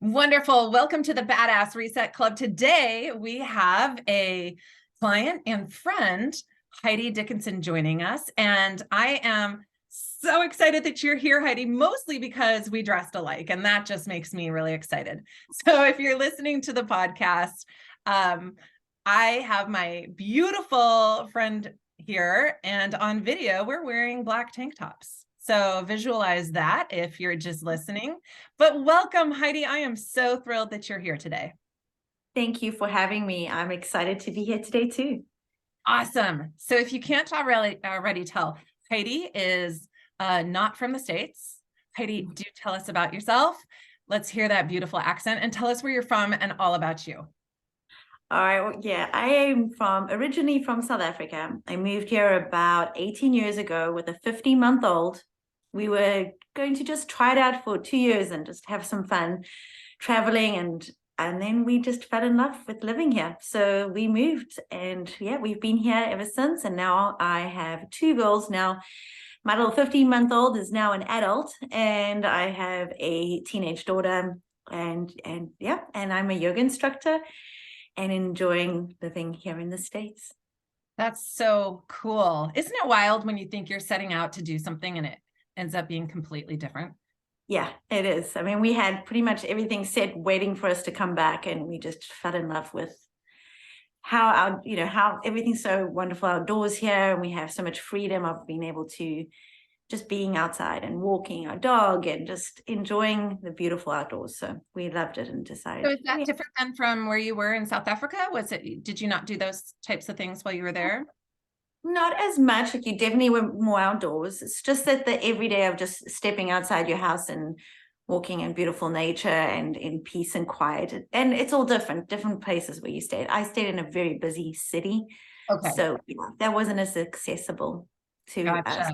Wonderful. Welcome to the Badass Reset Club. Today, we have a client and friend, Heidi Dickinson, joining us. And I am so excited that you're here, Heidi, mostly because we dressed alike, and that just makes me really excited. So if you're listening to the podcast, I have my beautiful friend here, and on video, we're wearing black tank tops. So visualize that if you're just listening. But welcome, Heidi. I am so thrilled that you're here today. Thank you for having me. I'm excited to be here today too. Awesome. So if you can't already tell, Heidi is not from the States. Heidi, do tell us about yourself. Let's hear that beautiful accent and tell us where you're from and all about you. All right. Well, yeah, I am originally from South Africa. I moved here about 18 years ago with a 15-month-old. We were going to just try it out for 2 years and just have some fun traveling, and then we just fell in love with living here. So we moved, and yeah, we've been here ever since. And now I have two girls now. My little 15-month-old is now an adult, and I have a teenage daughter, and I'm a yoga instructor and enjoying living here in the States. That's so cool. Isn't it wild when you think you're setting out to do something and it ends up being completely different? Yeah, it is. I mean, we had pretty much everything set waiting for us to come back, and we just fell in love with how everything's so wonderful outdoors here, and we have so much freedom of being able to just being outside and walking our dog and just enjoying the beautiful outdoors. So we loved it and decided. So is that different than from where you were in South Africa? Did you not do those types of things while you were there? Not as much. Like, you definitely were more outdoors. It's just that the everyday of just stepping outside your house and walking in beautiful nature and in peace and quiet. And it's all different places where you stayed. I stayed in a very busy city. Okay. So that wasn't as accessible to us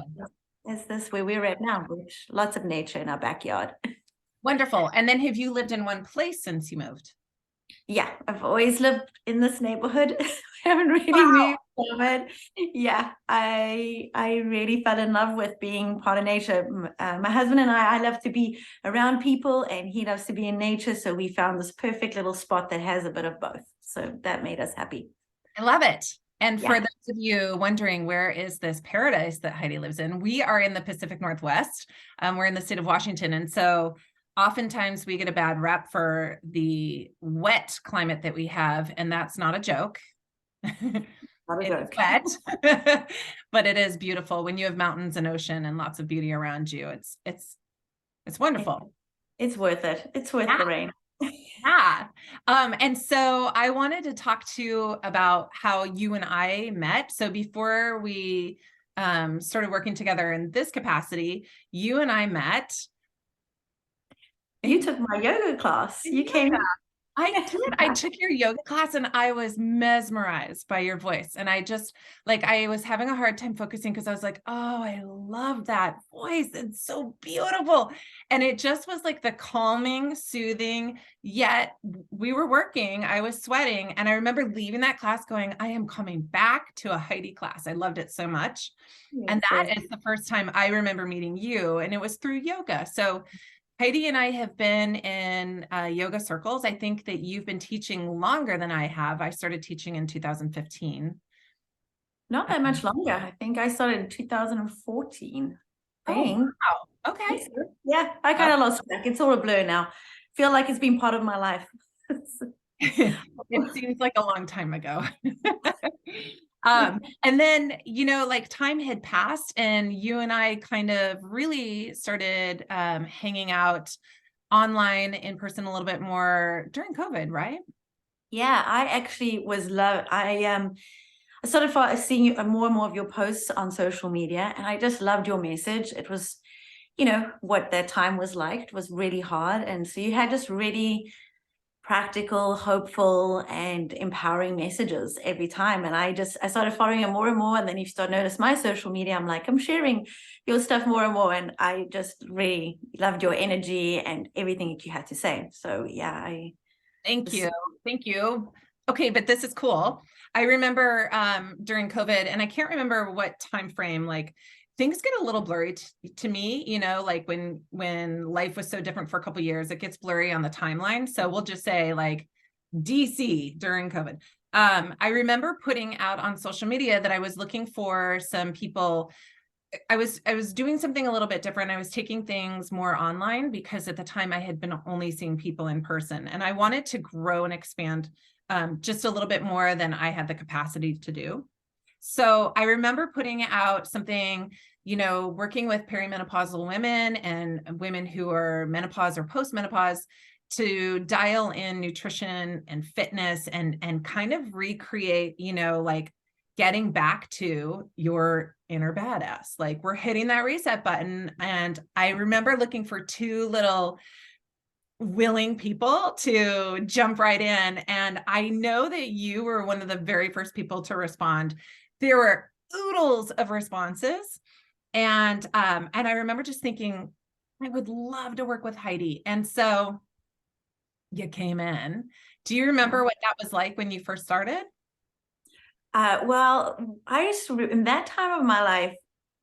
as this where we're at now, which lots of nature in our backyard. Wonderful. And then have you lived in one place since you moved? Yeah, I've always lived in this neighborhood. I haven't really moved from it. Yeah, I really fell in love with being part of nature. My husband and I love to be around people, and he loves to be in nature. So we found this perfect little spot that has a bit of both. So that made us happy. I love it. And for those of you wondering, where is this paradise that Heidi lives in? We are in the Pacific Northwest. We're in the state of Washington. And so oftentimes we get a bad rep for the wet climate that we have, and that's not a joke. It's wet, but it is beautiful when you have mountains and ocean and lots of beauty around you. It's wonderful. It's worth it. It's worth the rain. Yeah. And so I wanted to talk to you about how you and I met. So before we started working together in this capacity, you and I met. You took my yoga class. You came. I did. I took your yoga class and I was mesmerized by your voice. And I was having a hard time focusing because I was like, oh, I love that voice. It's so beautiful. And it just was like the calming, soothing, yet we were working, I was sweating. And I remember leaving that class going, I am coming back to a Heidi class. I loved it so much. And that is the first time I remember meeting you, and it was through yoga. So Heidi and I have been in yoga circles. I think that you've been teaching longer than I have. I started teaching in 2015. Not that much longer. I think I started in 2014. Oh, wow. Okay. Yeah, I kind of lost track. It's all a blur now. Feel like it's been part of my life. It seems like a long time ago. And then, like time had passed and you and I kind of really started hanging out online, in person a little bit more during COVID, right? Yeah, I actually I started seeing more and more of your posts on social media, and I just loved your message. It was, what that time was like. It was really hard. And so you had just really practical, hopeful, and empowering messages every time. And I started following it more and more. And then you start notice my social media, I'm sharing your stuff more and more. And I just really loved your energy and everything that you had to say. So yeah, Thank you. Okay, but this is cool. I remember during COVID, and I can't remember what time frame, like things get a little blurry to me, you know, like when life was so different for a couple of years, it gets blurry on the timeline. So we'll just say like DC during COVID. I remember putting out on social media that I was looking for some people. I was doing something a little bit different. I was taking things more online because at the time I had been only seeing people in person, and I wanted to grow and expand just a little bit more than I had the capacity to do. So I remember putting out something, you know, working with perimenopausal women and women who are menopause or postmenopause to dial in nutrition and fitness and kind of recreate, you know, like getting back to your inner badass. Like we're hitting that reset button. And I remember looking for two little willing people to jump right in. And I know that you were one of the very first people to respond. There were oodles of responses. And I remember just thinking, I would love to work with Heidi. And so you came in. Do you remember what that was like when you first started? Well, I used to, in that time of my life,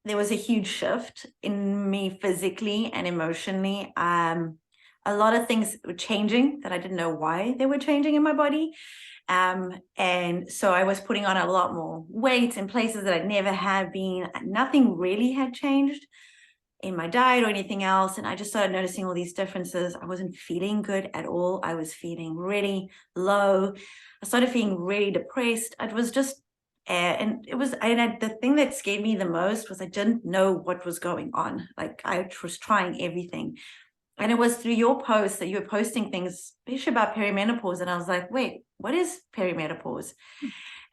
there was a huge shift in me physically and emotionally. A lot of things were changing that I didn't know why they were changing in my body. And so I was putting on a lot more weight in places that I'd never had been. Nothing really had changed in my diet or anything else. And I just started noticing all these differences. I wasn't feeling good at all. I was feeling really low. I started feeling really depressed. It was just, the thing that scared me the most was I didn't know what was going on. Like I was trying everything. And it was through your posts that you were posting things, especially about perimenopause. And I was like, wait, what is perimenopause?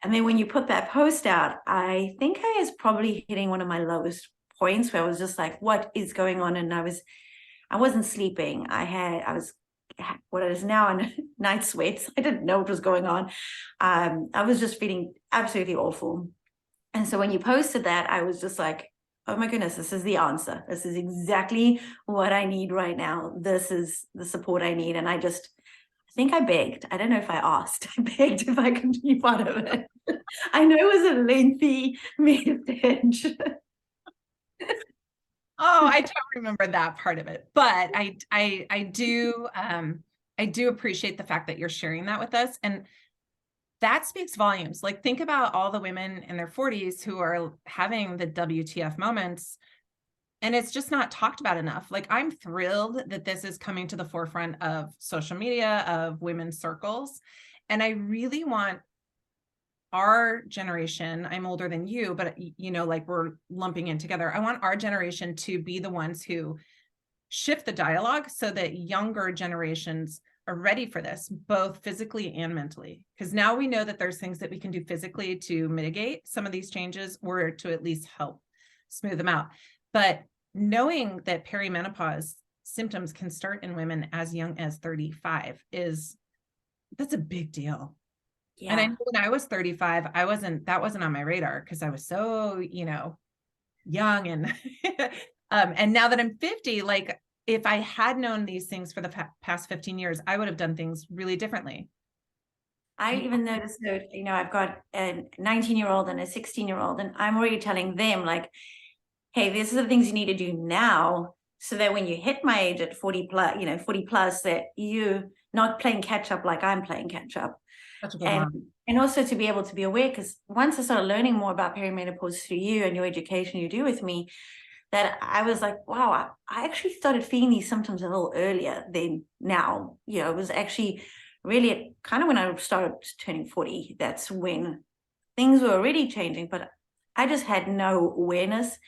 And then when you put that post out, I think I was probably hitting one of my lowest points where I was just like, what is going on? And I wasn't sleeping. I was what is now in night sweats. I didn't know what was going on. I was just feeling absolutely awful. And so when you posted that, I was just like, oh my goodness, this is the answer. This is exactly what I need right now. This is the support I need. And I think I begged. I don't know if I asked. I begged if I could be part of it. I know it was a lengthy message. Oh, I don't remember that part of it, but I do appreciate the fact that you're sharing that with us. And that speaks volumes. Like think about all the women in their 40s who are having the WTF moments, and it's just not talked about enough. Like I'm thrilled that this is coming to the forefront of social media, of women's circles. And I really want our generation, I'm older than you, but you know, like we're lumping in together. I want our generation to be the ones who shift the dialogue so that younger generations are ready for this, both physically and mentally. Because now we know that there's things that we can do physically to mitigate some of these changes or to at least help smooth them out. But knowing that perimenopause symptoms can start in women as young as 35 that's a big deal. Yeah. And I know when I was 35, that wasn't on my radar because I was so, you know, young and and now that I'm 50, like if I had known these things for the past 15 years, I would have done things really differently. I even noticed that, you know, I've got a 19-year-old and a 16-year-old, and I'm already telling them like, hey, these are the things you need to do now so that when you hit my age at 40 plus, you know, 40 plus, that you're not playing catch up like I'm playing catch up. And also to be able to be aware, because once I started learning more about perimenopause through you and your education you do with me, that I was like, wow, I actually started feeling these symptoms a little earlier than now. You know, it was actually really kind of when I started turning 40, that's when things were already changing, but I just had no awareness.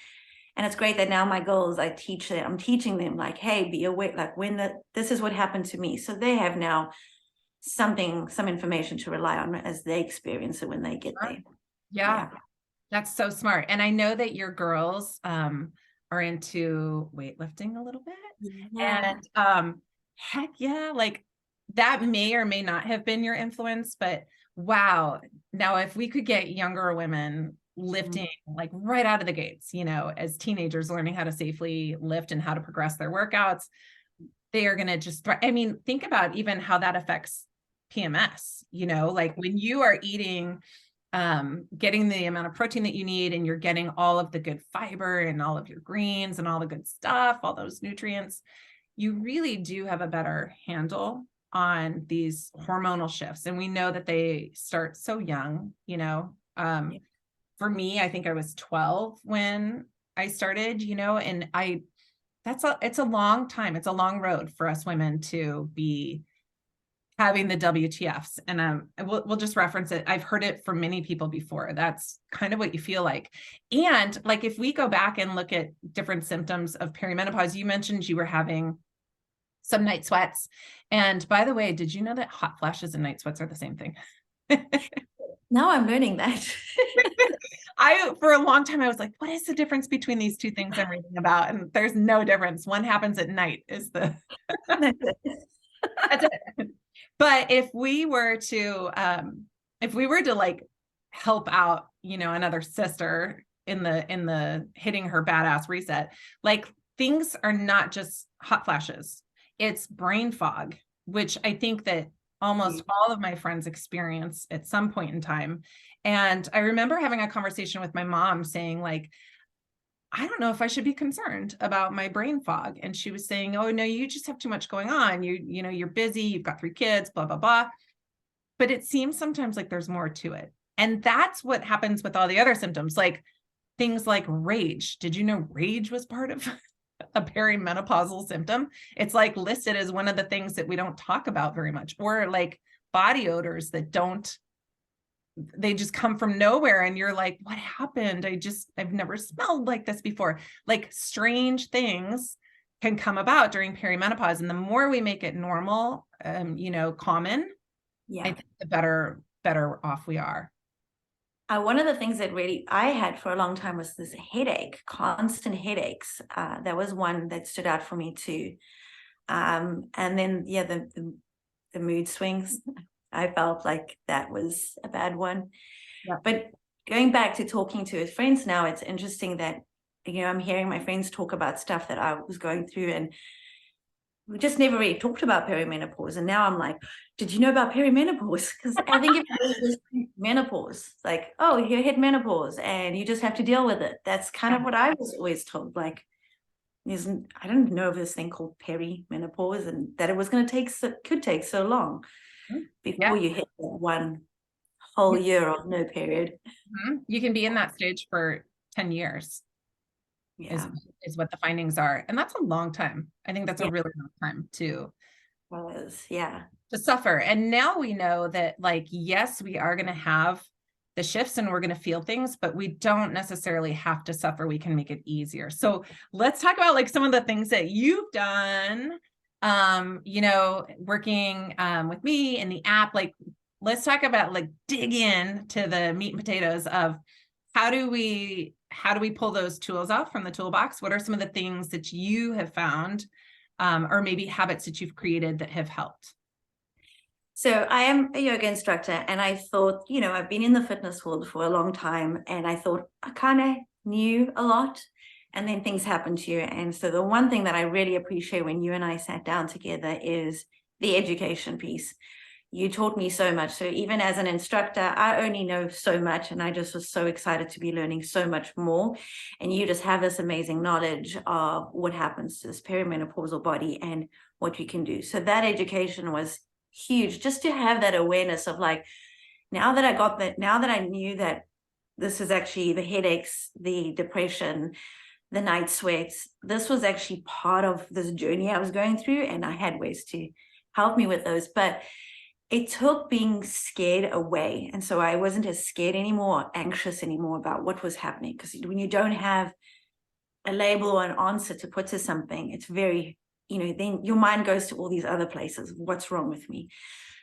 And it's great that now my girls, I'm teaching them like, hey, be aware, like this is what happened to me. So they have now some information to rely on as they experience it when they get there. Yeah. That's so smart. And I know that your girls are into weightlifting a little bit. Yeah. And heck yeah, like that may or may not have been your influence, but wow. Now, if we could get younger women lifting like right out of the gates, you know, as teenagers learning how to safely lift and how to progress their workouts, they are going to just, I mean, think about even how that affects PMS, you know, like when you are eating getting the amount of protein that you need, and you're getting all of the good fiber and all of your greens and all the good stuff, all those nutrients, you really do have a better handle on these hormonal shifts. And we know that they start so young, for me, I think I was 12 when I started, and it's a long time. It's a long road for us women to be having the WTFs. And we'll just reference it. I've heard it from many people before. That's kind of what you feel like. And like, if we go back and look at different symptoms of perimenopause, you mentioned you were having some night sweats. And by the way, did you know that hot flashes and night sweats are the same thing? Now I'm learning that. For a long time, I was like, what is the difference between these two things I'm reading about? And there's no difference. One happens at night is the, that's it. But if we were to like help out, another sister in the hitting her badass reset, like, things are not just hot flashes, it's brain fog, which I think that almost all of my friends experience at some point in time. And I remember having a conversation with my mom saying, like, I don't know if I should be concerned about my brain fog. And she was saying, oh, no, you just have too much going on. You're busy. You've got 3 kids, blah, blah, blah. But it seems sometimes like there's more to it. And that's what happens with all the other symptoms, like things like rage. Did you know rage was part of a perimenopausal symptom? It's like listed as one of the things that we don't talk about very much, or like body odors that they just come from nowhere. And you're like, what happened? I've never smelled like this before. Like, strange things can come about during perimenopause. And the more we make it normal, common, I think the better off we are. One of the things that really I had for a long time was this headache, constant headaches. That was one that stood out for me too. And then, the mood swings. I felt like that was a bad one. Yeah. But going back to talking to his friends now, it's interesting that, I'm hearing my friends talk about stuff that I was going through, and we just never really talked about perimenopause. And now I'm like, did you know about perimenopause? Because I think if menopause, like, oh, you hit menopause and you just have to deal with it. That's kind of what I was always told. Like, I didn't know of this thing called perimenopause, and that it was going to could take so long before you hit that one whole year of no period. You can be in that stage for 10 years. Is what the findings are. And that's a long time. I think that's a really long time to suffer. And now we know that, like, yes, we are going to have the shifts and we're going to feel things, but we don't necessarily have to suffer. We can make it easier. So let's talk about, like, some of the things that you've done, working with me in the app. Like, let's talk about, like, dig in to the meat and potatoes of how do we pull those tools out from the toolbox? What are some of the things that you have found, or maybe habits that you've created that have helped? So I am a yoga instructor, and I thought, I've been in the fitness world for a long time, and I thought I kind of knew a lot, and then things happen to you. And so the one thing that I really appreciate when you and I sat down together is the education piece. You taught me so much. So even as an instructor, I only know so much, and I just was so excited to be learning so much more. And you just have this amazing knowledge of what happens to this perimenopausal body and what you can do. So that education was huge, just to have that awareness of, like, now that I knew that this is actually the headaches, the depression, the night sweats, this was actually part of this journey I was going through, and I had ways to help me with those. But it took being scared away. And so I wasn't as scared anymore, anxious anymore about what was happening. Because when you don't have a label or an answer to put to something, it's very, then your mind goes to all these other places. What's wrong with me?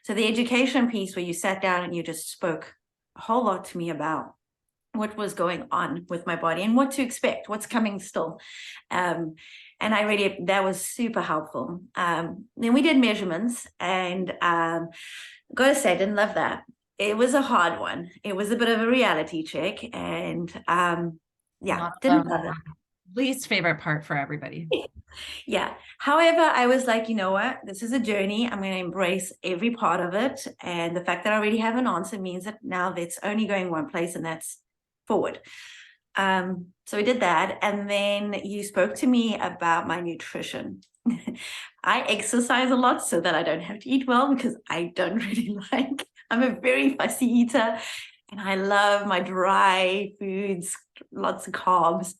So the education piece, where you sat down and you just spoke a whole lot to me about what was going on with my body and what to expect, what's coming still. And that was super helpful. Then we did measurements, and gotta say, I didn't love that. It was a hard one. It was a bit of a reality check, and didn't love it. Least favorite part for everybody. Yeah. However, I was like, you know what? This is a journey. I'm going to embrace every part of it. And the fact that I already have an answer means that now that's only going one place, and that's forward. So we did that. And then you spoke to me about my nutrition. I exercise a lot so that I don't have to eat well, because I don't really like, I'm a very fussy eater, and I love my dry foods, lots of carbs.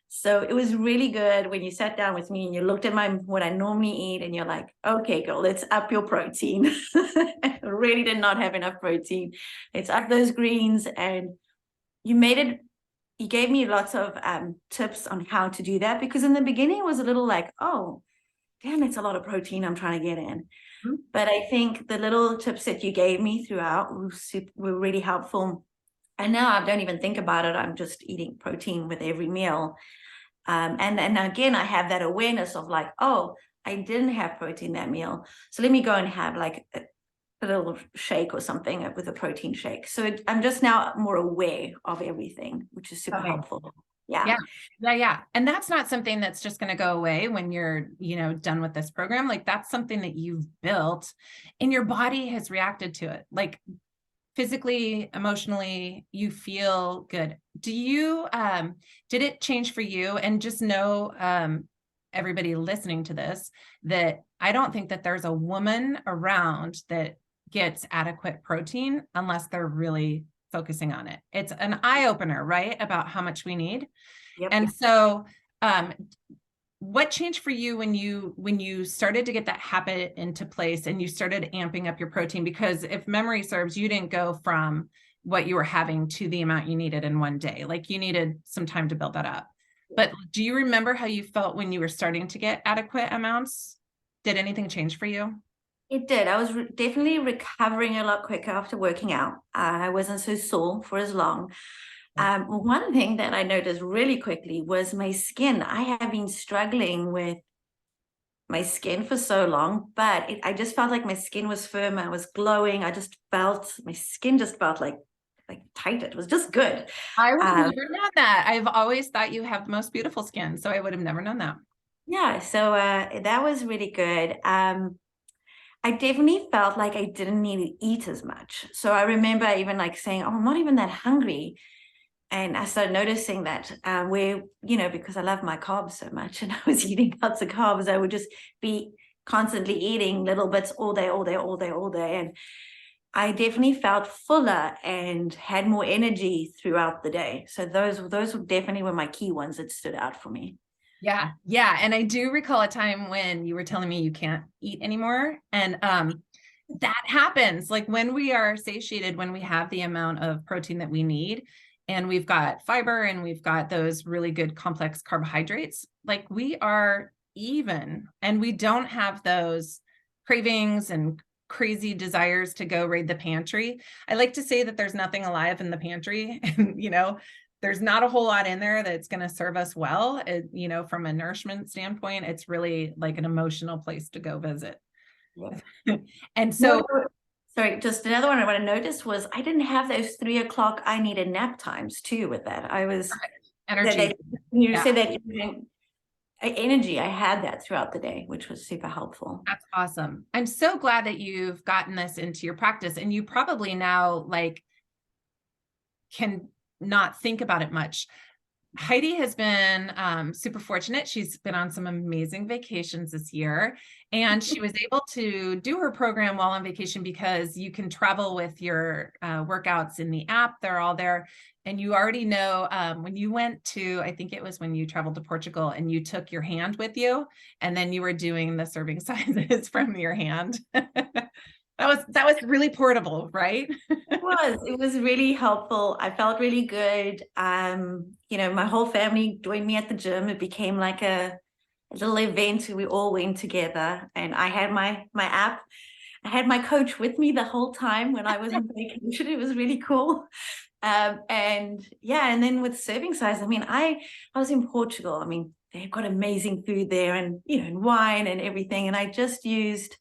So it was really good when you sat down with me and you looked at my what I normally eat, and you're like, okay, girl, let's up your protein. I really did not have enough protein. Let's up those greens. And you made it, you gave me lots of tips on how to do that, because in the beginning it was a little like, oh, damn, it's a lot of protein I'm trying to get in. Mhm. But I think the little tips that you gave me throughout were really helpful. And now I don't even think about it. I'm just eating protein with every meal. And again, I have that awareness of like, oh, I didn't have protein that meal, so let me go and have like a little shake or something with a protein shake. So I'm just now more aware of everything, which is super Okay. helpful. Yeah. Yeah. Yeah. Yeah. And that's not something that's just going to go away when you're, done with this program. Like that's something that you've built and your body has reacted to it. Like physically, emotionally, you feel good. Did it change for you? And just know, everybody listening to this, that I don't think that there's a woman around that gets adequate protein unless they're really focusing on it. It's an eye opener, right? About how much we need. Yep. And so, um, what changed for you when you started to get that habit into place and you started amping up your protein? Because if memory serves, you didn't go from what you were having to the amount you needed in one day. Like you needed some time to build that up. But do you remember how you felt when you were starting to get adequate amounts? Did anything change for you? It did. I was definitely recovering a lot quicker after working out. I wasn't so sore for as long. One thing that I noticed really quickly was my skin. I have been struggling with my skin for so long, but I just felt like my skin was firm. I was glowing. I just felt my skin just felt like tight. It was just good. I would have Um, never known that. I've always thought you have the most beautiful skin, so I would have never known that. yeah, so that was really good. I definitely felt like I didn't need to eat as much. So I remember even like saying, "Oh, I'm not even that hungry." And I started noticing that because I love my carbs so much and I was eating lots of carbs, I would just be constantly eating little bits all day, all day, all day, all day. And I definitely felt fuller and had more energy throughout the day. So those definitely were my key ones that stood out for me. Yeah, yeah. And I do recall a time when you were telling me you can't eat anymore. And that happens like when we are satiated, when we have the amount of protein that we need, and we've got fiber and we've got those really good complex carbohydrates, like we are even and we don't have those cravings and crazy desires to go raid the pantry. I like to say that there's nothing alive in the pantry and there's not a whole lot in there that's going to serve us well. From a nourishment standpoint, it's really like an emotional place to go visit. Yeah. And No, so, sorry, just another one I want to notice was I didn't have those 3 o'clock I needed nap times too with that. I was energy. you Yeah, said that energy, I had that throughout the day, which was super helpful. that's awesome. I'm so glad that you've gotten this into your practice, and you probably now like can not think about it much. Heidi has been super fortunate. She's been on some amazing vacations this year, and she was able to do her program while on vacation because you can travel with your workouts in the app. They're all there. And you already know when you went to, I think it was when you traveled to Portugal and you took your hand with you, and then you were doing the serving sizes from your hand. That was really portable, right? It was really helpful. I felt really good. My whole family joined me at the gym. It became like a little event. We all went together, and I had my app. I had my coach with me the whole time when I was on vacation. It was really cool. And yeah, and then with serving size, I mean, I was in Portugal. I mean, they've got amazing food there, and and wine and everything. And I just used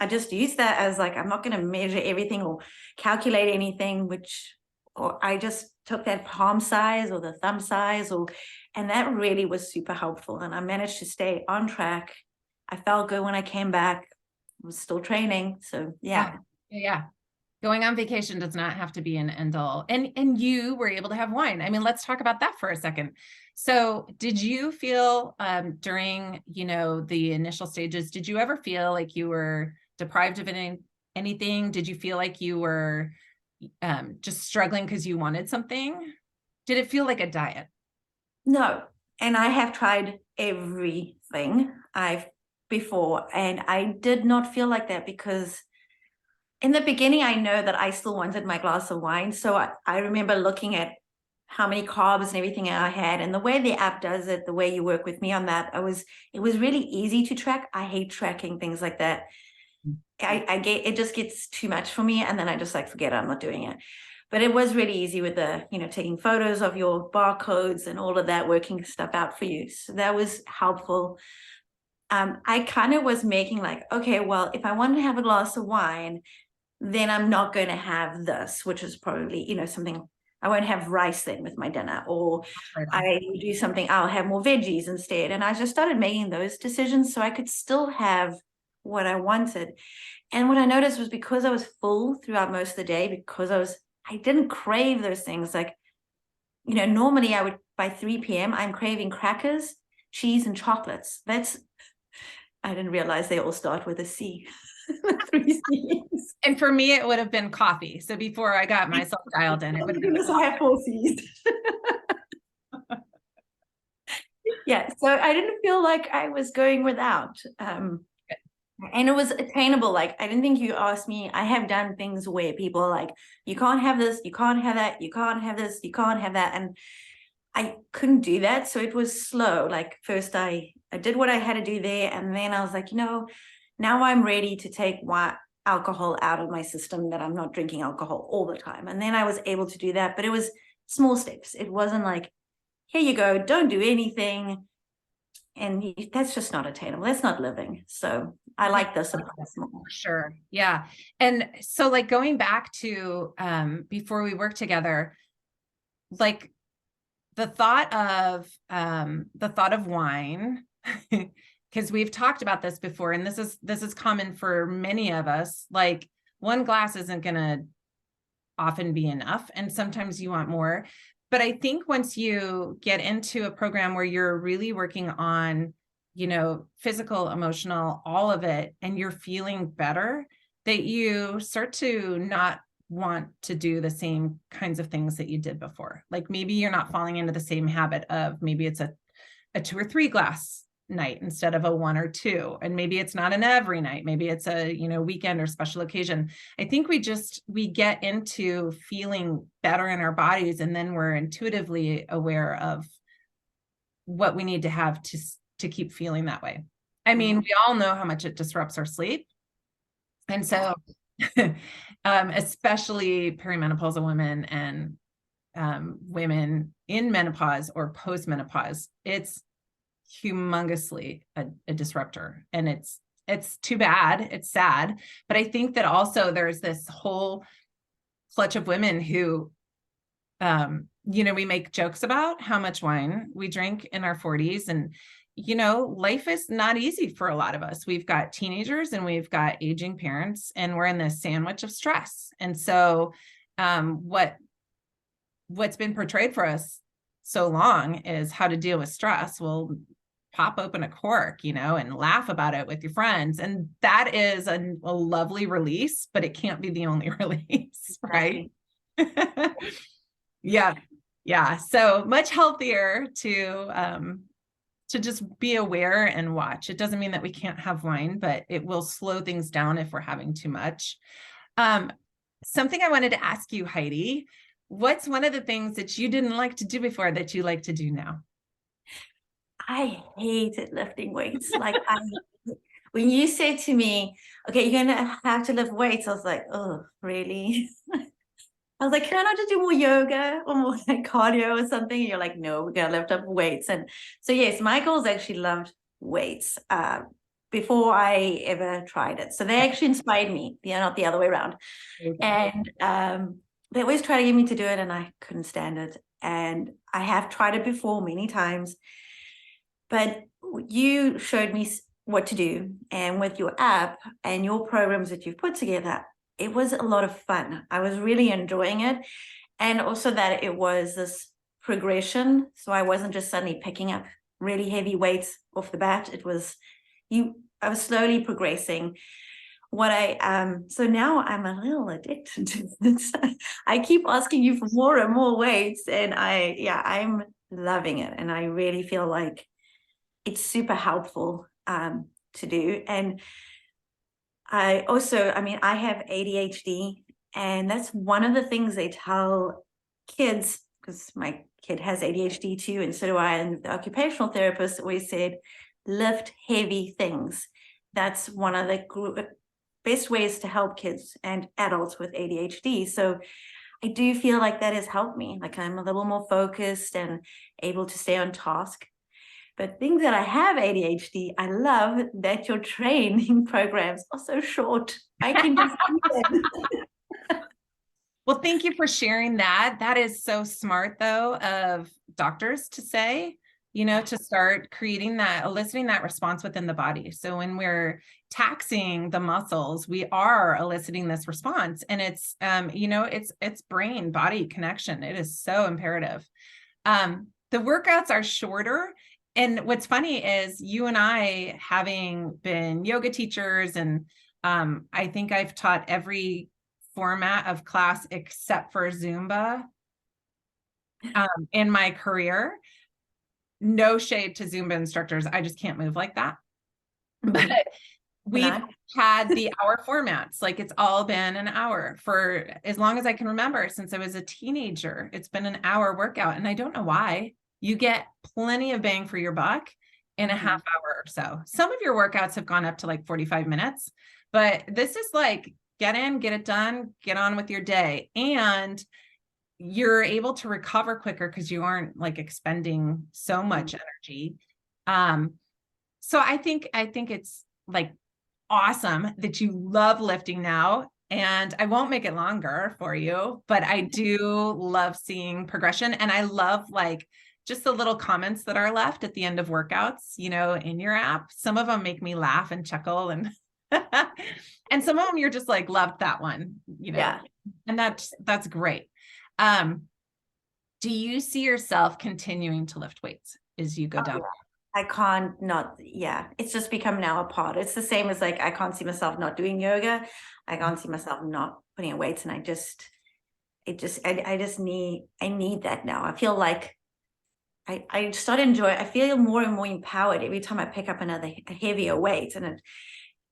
that as like, I'm not going to measure everything or calculate anything, or I just took that palm size or the thumb size, and that really was super helpful. And I managed to stay on track. I felt good when I came back. I was still training. So yeah. Yeah. Going on vacation does not have to be an end all. And you were able to have wine. I mean, let's talk about that for a second. So did you feel during, the initial stages, did you ever feel like you were deprived of anything? Did you feel like you were just struggling because you wanted something? Did it feel like a diet? No. And I have tried everything before, and I did not feel like that, because in the beginning, I know that I still wanted my glass of wine. So I remember looking at how many carbs and everything I had, and the way the app does it, the way you work with me on that, it was really easy to track. I hate tracking things like that. It just gets too much for me, and then I just like, forget it, I'm not doing it. But it was really easy with the, taking photos of your barcodes and all of that, working stuff out for you. So that was helpful. I kind of was making like, okay, well, if I wanted to have a glass of wine, then I'm not going to have this, which is probably, something. I won't have rice then with my dinner, or Right on. I do something, I'll have more veggies instead. And I just started making those decisions so I could still have what I wanted. And what I noticed was, because I was full throughout most of the day, because I didn't crave those things. Like, normally I would, by 3 p.m., I'm craving crackers, cheese, and chocolates. I didn't realize they all start with a C. 3 C's. And for me, it would have been coffee. So before I got myself dialed in, it would have been I have 4 C's. Yeah, so I didn't feel like I was going without. And it was attainable. Like, I didn't think you asked me. I have done things where people are like, you can't have this, you can't have that, you can't have this, you can't have that. And I couldn't do that. So it was slow. Like, first I did what I had to do there. And then I was like, now I'm ready to take alcohol out of my system, that I'm not drinking alcohol all the time. And then I was able to do that. But it was small steps. It wasn't like, here you go, don't do anything. And that's just not attainable. That's not living. So I like this. Sure. Yeah. And so, like, going back to before we worked together, like the thought of wine, because we've talked about this before, and this is common for many of us. Like, one glass isn't going to often be enough, and sometimes you want more. But I think once you get into a program where you're really working on, physical, emotional, all of it, and you're feeling better, that you start to not want to do the same kinds of things that you did before. Like, maybe you're not falling into the same habit of, maybe it's a 2 or 3 glass night instead of a 1 or 2. And maybe it's not an every night. Maybe it's a, weekend or special occasion. I think we get into feeling better in our bodies, and then we're intuitively aware of what we need to have to keep feeling that way. I mean, we all know how much it disrupts our sleep. And so, especially perimenopausal women and women in menopause or post-menopause, it's humongously a disruptor, and it's too bad. It's sad. But I think that also there's this whole clutch of women who, we make jokes about how much wine we drink in our 40s. And, life is not easy for a lot of us. We've got teenagers and we've got aging parents, and we're in this sandwich of stress. And so what's been portrayed for us so long is how to deal with stress. Well, pop open a cork, and laugh about it with your friends. And that is a lovely release, but it can't be the only release, right? Yeah. Yeah. So much healthier to just be aware and watch. It doesn't mean that we can't have wine, but it will slow things down if we're having too much. Something I wanted to ask you, Heidi, what's one of the things that you didn't like to do before that you like to do now? I hated lifting weights. Like, when you said to me, okay, you're going to have to lift weights, I was like, oh, really? I was like, can I not just do more yoga or more like cardio or something? And you're like, no, we're going to lift up weights. And so, yes, my girls actually loved weights before I ever tried it. So they actually inspired me, not the other way around. Okay. And they always try to get me to do it, and I couldn't stand it. And I have tried it before many times, but you showed me what to do. And with your app and your programs that you've put together, it was a lot of fun. I was really enjoying it. And also that it was this progression. So I wasn't just suddenly picking up really heavy weights off the bat. I was slowly progressing. So now I'm a little addicted to this. I keep asking you for more and more weights, and I'm loving it. And I really feel like it's super helpful to do. And I have ADHD, and that's one of the things they tell kids, because my kid has ADHD too, and so do I. And the occupational therapist always said, lift heavy things. That's one of the best ways to help kids and adults with ADHD. So I do feel like that has helped me. Like I'm a little more focused and able to stay on task. But things that I have ADHD, I love that your training programs are so short. I can just Well, thank you for sharing that. That is so smart, though, of doctors to say, to start creating that, eliciting that response within the body. So when we're taxing the muscles, we are eliciting this response, and it's, it's brain body connection. It is so imperative. The workouts are shorter. And what's funny is you and I, having been yoga teachers, and I think I've taught every format of class except for Zumba in my career. No shade to Zumba instructors. I just can't move like that. But we've had the hour formats. Like it's all been an hour for as long as I can remember. Since I was a teenager, it's been an hour workout. And I don't know why. You get plenty of bang for your buck in a half hour or so. Some of your workouts have gone up to like 45 minutes, but this is like get in, get it done, get on with your day. And you're able to recover quicker because you aren't like expending so much energy. So I think it's like awesome that you love lifting now. And I won't make it longer for you, but I do love seeing progression. And I love like just the little comments that are left at the end of workouts, in your app. Some of them make me laugh and chuckle, and and some of them you're just like, loved that one, Yeah. And that's great. Do you see yourself continuing to lift weights as you go down? I can't not, it's just become now a part. It's the same as like, I can't see myself not doing yoga. I can't see myself not putting in weights. And I need that now. I feel like I start enjoying, I feel more and more empowered every time I pick up another heavier weight. And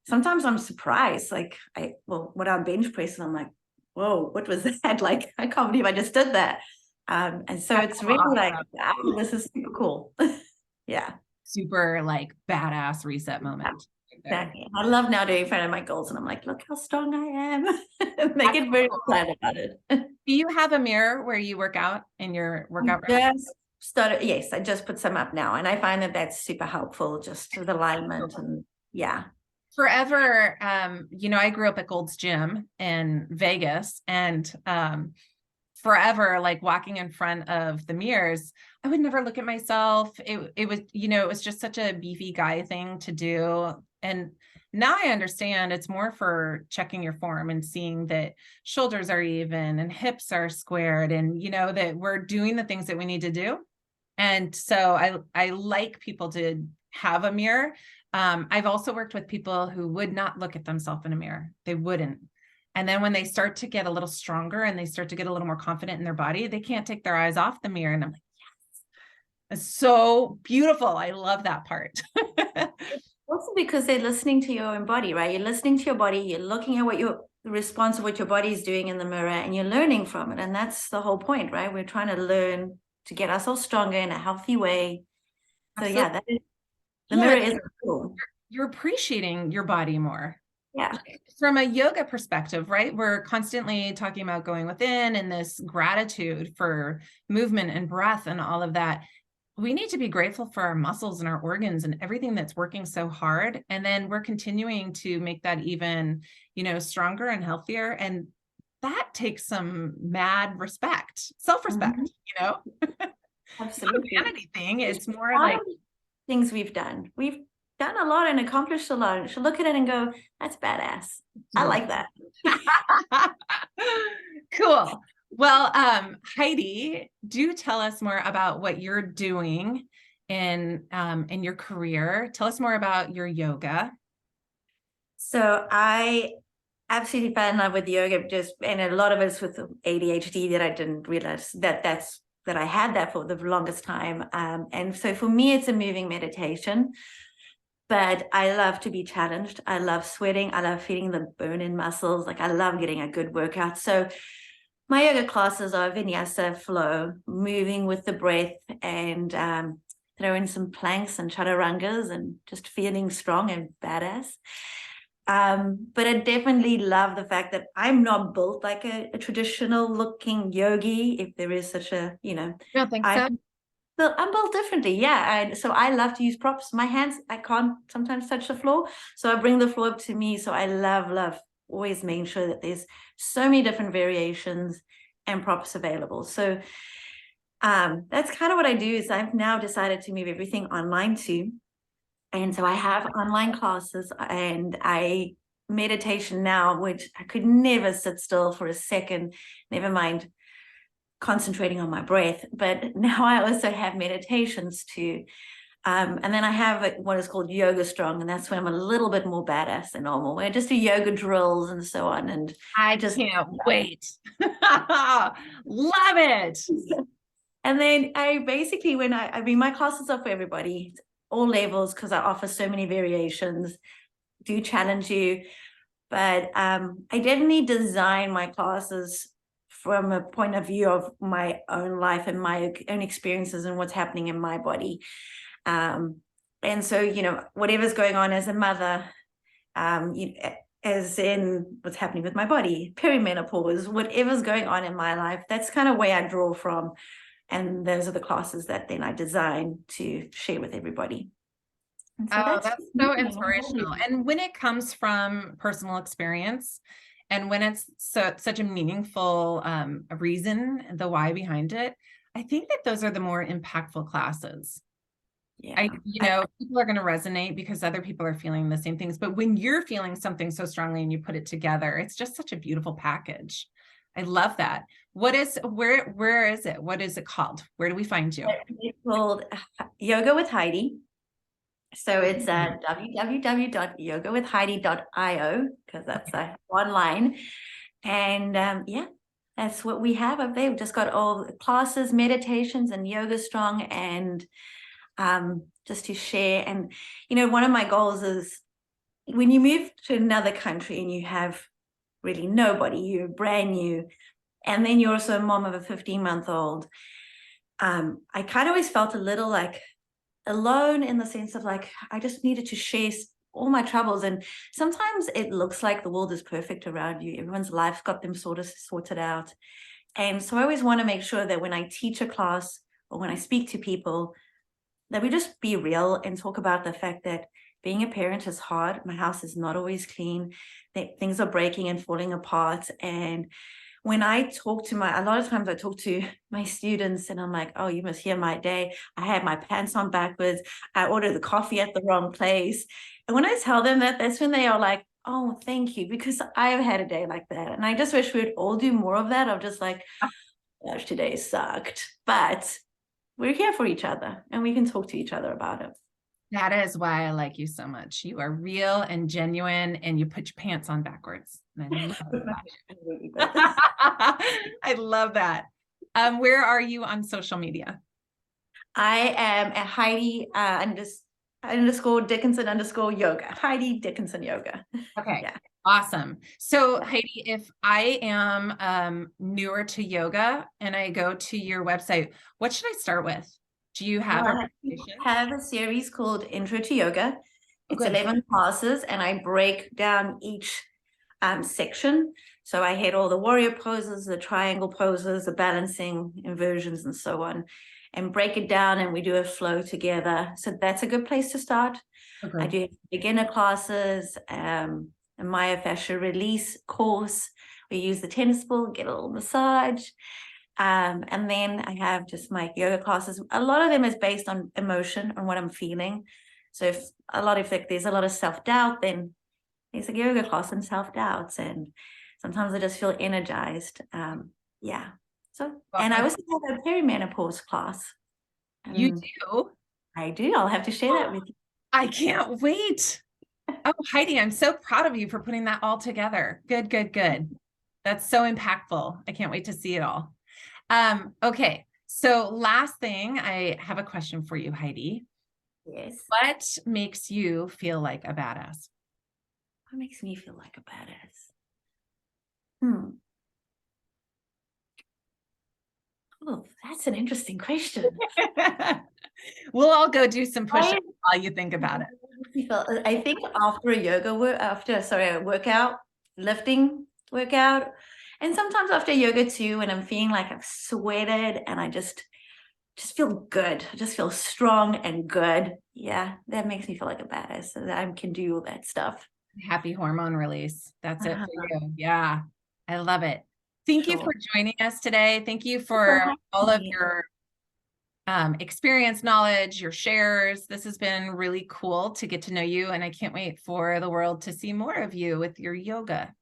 sometimes I'm surprised, like when I'm bench pressing, I'm like, whoa, what was that? Like, I can't believe I just did that. And so it's really awesome. Like, wow, this is super cool. Yeah. Super like badass reset moment. Exactly. I love now doing front of my goals, and I'm like, look how strong I am. Make it very excited about it. Do you have a mirror where you work out in your workout room? Yes, I just put some up now, and I find that that's super helpful, just to the alignment. And forever, I grew up at Gold's Gym in Vegas, and forever, like walking in front of the mirrors, I would never look at myself. It was, it was just such a beefy guy thing to do. And now I understand it's more for checking your form and seeing that shoulders are even and hips are squared, and that we're doing the things that we need to do. And so I like people to have a mirror. I've also worked with people who would not look at themselves in a mirror. They wouldn't. And then when they start to get a little stronger and they start to get a little more confident in their body, they can't take their eyes off the mirror. And I'm like, yes, it's so beautiful. I love that part. Also because they're listening to your own body, right? You're listening to your body. You're looking at the response of what your body is doing in the mirror, and you're learning from it. And that's the whole point, right? We're trying to learn to get ourselves stronger in a healthy way. So Absolutely. The mirror is cool. You're appreciating your body more. Yeah. From a yoga perspective, right? We're constantly talking about going within and this gratitude for movement and breath and all of that. We need to be grateful for our muscles and our organs and everything that's working so hard. And then we're continuing to make that even, stronger and healthier. And that takes some mad respect, self-respect, you know? It's not a Absolutely. vanity thing. Just It's more proud like, of the things we've done. We've done a lot and accomplished a lot. You should look at it and go, that's badass. I like that. cool. Well, Heidi, do tell us more about what you're doing in your career. Tell us more about your yoga. So I absolutely fell in love with yoga, just, and a lot of it's with ADHD that I didn't realize that I had that for the longest time. And so for me, it's a moving meditation. But I love to be challenged. I love sweating. I love feeling the burn in muscles. Like I love getting a good workout. So my yoga classes are vinyasa flow, moving with the breath, and throw in some planks and chaturangas and just feeling strong and badass. But I definitely love the fact that I'm not built like a traditional looking yogi, if there is such a, You don't think I so? I'm built differently, yeah. And so I love to use props. My hands, I can't sometimes touch the floor. So I bring the floor up to me. So I love always making sure that there's so many different variations and props available. So that's kind of what I do. Is I've now decided to move everything online too. And so I have online classes and I meditation now, which I could never sit still for a second, never mind concentrating on my breath. But now I also have meditations too. And then I have what is called Yoga Strong, and that's when I'm a little bit more badass than normal, where I just do yoga drills and so on. And I just can't wait. Love it. and then I basically, when I mean, my classes are for everybody, all levels, because I offer so many variations, do challenge you. But I definitely design my classes from a point of view of my own life and my own experiences and what's happening in my body. And so, whatever's going on as a mother, as in what's happening with my body, perimenopause, whatever's going on in my life, that's kind of where I draw from. And those are the classes that then I design to share with everybody. And so Oh, that's that's so inspirational. And when it comes from personal experience, and when it's such a meaningful reason, the why behind it, I think that those are the more impactful classes. yeah. People are going to resonate because other people are feeling the same things. But when you're feeling something so strongly and you put it together, it's just such a beautiful package. I love that. Where is it? What is it called? Where do we find you? It's called Yoga with Heidi. So it's www.yogawithheidi.io, because that's online. And yeah, that's what we have up there. We've just got all the classes, meditations, and yoga strong, and just to share. And one of my goals is when you move to another country and you have really nobody, you're brand new, and then you're also a mom of a 15-month-old. I kind of always felt a little like alone, in the sense of like I just needed to share all my troubles. And sometimes it looks like the world is perfect around you, everyone's life's got them sort of sorted out. And so I always want to make sure that when I teach a class or when I speak to people, that we just be real and talk about the fact that being a parent is hard. My house is not always clean, that things are breaking and falling apart. And when I talk to a lot of times I talk to my students and I'm like, oh, you must hear my day. I had my pants on backwards. I ordered the coffee at the wrong place. And when I tell them that, that's when they are like, oh, thank you, because I've had a day like that. And I just wish we'd all do more of that. Of just like, gosh, today sucked. But we're here for each other and we can talk to each other about it. That is why I like you so much. You are real and genuine, and you put your pants on backwards. And I love that. I love that. Where are you on social media? I am at Heidi underscore Dickinson underscore yoga. Heidi Dickinson yoga. Okay. Yeah. Awesome. So Heidi, if I am newer to yoga and I go to your website, what should I start with? Do you have a recommendation? I have a series called Intro to Yoga. It's Good. 11 classes and I break down each section. So I hit all the warrior poses, the triangle poses, the balancing inversions and so on, and break it down, and we do a flow together. So that's a good place to start. Okay. I do beginner classes, a myofascial release course, We use the tennis ball, get a little massage. And then I have just my yoga classes. A lot of them is based on emotion, on what I'm feeling. So if there's a lot of self-doubt, then there's a yoga class on self-doubts. And sometimes I just feel energized. Yeah. So, and I Well, also have a perimenopause class. you Um, do. I do. I'll have to share that with you. I can't wait. Oh, Heidi, I'm so proud of you for putting that all together. Good, good, good. That's so impactful. I can't wait to see it all. Okay. So last thing, I have a question for you, Heidi. Yes. What makes you feel like a badass? What makes me feel like a badass? Hmm. Oh, that's an interesting question. We'll all go do some push-ups I, while you think about it. I think after a workout, lifting workout, and sometimes after yoga too, when I'm feeling like I've sweated and I just feel good. I just feel strong and good. Yeah, that makes me feel like a badass so that I can do all that stuff. Happy hormone release. That's it for Uh-huh. you. Yeah, I love it. Thank you for Sure. joining us today. Thank you For for all having of me. your experience, knowledge, your shares. This has been really cool to get to know you, and I can't wait for the world to see more of you with your yoga.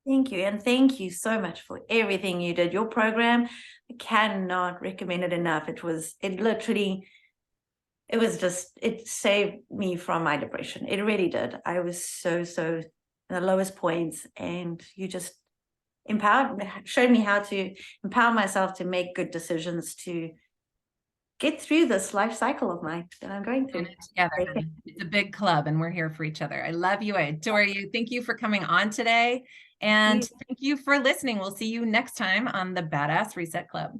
Thank you. And thank you so much for everything you did. Your program, I cannot recommend it enough. It saved me from my depression. It really did. I was so in the lowest points, and you just showed me how to empower myself to make good decisions to get through this life cycle of mine that I'm going In through. it together. It's a big club, and we're here for each other. I love you. I adore you. Thank you for coming on today. And Thank you. thank you for listening. We'll see you next time on the Badass Reset Club.